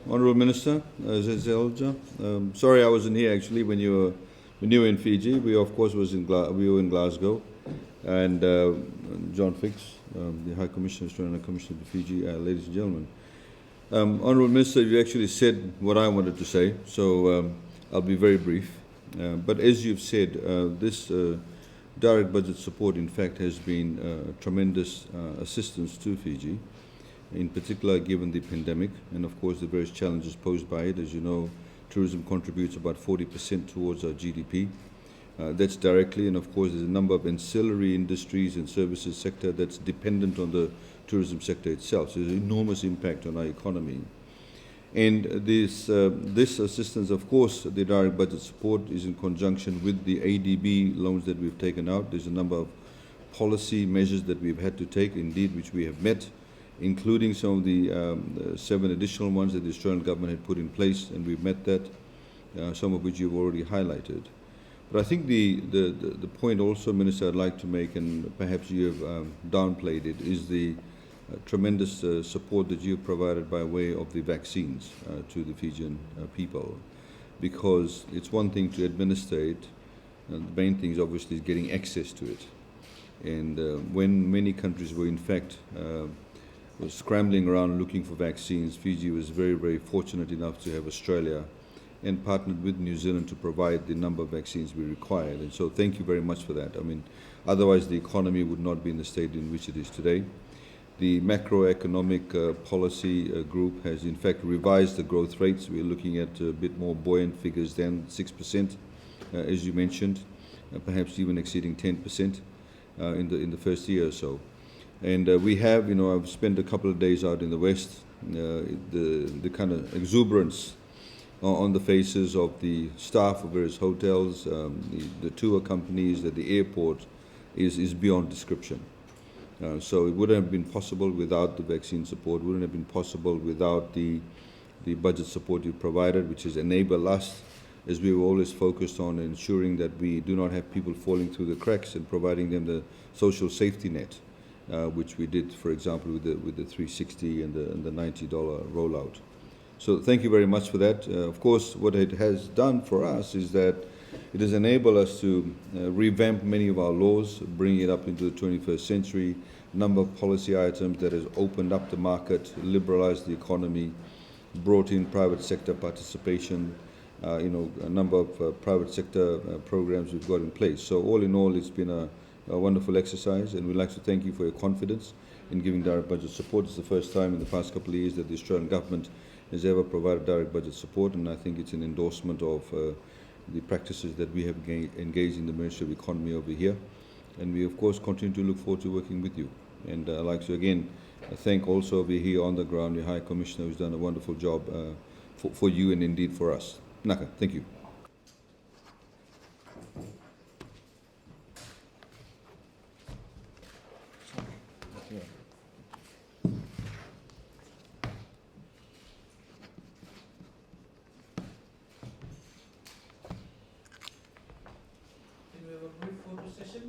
Honourable Minister, Zezzelja. Sorry I wasn't here actually when you were in Fiji. We of course we were in Glasgow, and John Feakes, the High Commissioner, Australian Commissioner to Fiji, ladies and gentlemen. Honourable Minister, you actually said what I wanted to say, so I'll be very brief. But as you've said, this direct budget support in fact has been tremendous assistance to Fiji, in particular given the pandemic and of course the various challenges posed by it. As you know, tourism contributes about 40% towards our GDP. That's directly, and of course there's a number of ancillary industries and services sector that's dependent on the tourism sector itself. So there's an enormous impact on our economy. And this assistance, of course, the direct budget support is in conjunction with the ADB loans that we've taken out. There's a number of policy measures that we've had to take, indeed, which we have met, including some of the 7 additional ones that the Australian government had put in place, and we've met that, some of which you've already highlighted. But I think the point also, Minister, I'd like to make, and perhaps you have downplayed it, is the tremendous support that you've provided by way of the vaccines to the Fijian people. Because it's one thing to administer it, the main thing is obviously getting access to it. And when many countries were in fact was scrambling around looking for vaccines, Fiji was very, very fortunate enough to have Australia and partnered with New Zealand to provide the number of vaccines we required. And so thank you very much for that. I mean, otherwise the economy would not be in the state in which it is today. The macroeconomic policy group has in fact revised the growth rates. We're looking at a bit more buoyant figures than 6%, as you mentioned, perhaps even exceeding 10% in the first year or so. And we have, you know, I've spent a couple of days out in the West. The kind of exuberance on the faces of the staff of various hotels, the tour companies, at the airport is beyond description. So it wouldn't have been possible without the vaccine support, wouldn't have been possible without the budget support you provided, which has enabled us, as we were always focused on ensuring that we do not have people falling through the cracks and providing them the social safety net. Which we did, for example, with the $360 and the $90 rollout. So thank you very much for that. Of course, what it has done for us is that it has enabled us to revamp many of our laws, bring it up into the 21st century, number of policy items that has opened up the market, liberalized the economy, brought in private sector participation, a number of private sector programs we've got in place. So all in all, it's been a wonderful exercise, and we'd like to thank you for your confidence in giving direct budget support. It's the first time in the past couple of years that the Australian government has ever provided direct budget support, and I think it's an endorsement of the practices that we have engaged in the Ministry of Economy over here. And we, of course, continue to look forward to working with you. And I'd like to, again, thank also over here on the ground, the High Commissioner, who's done a wonderful job for you and indeed for us. Naka, thank you. Can we have a brief photo session?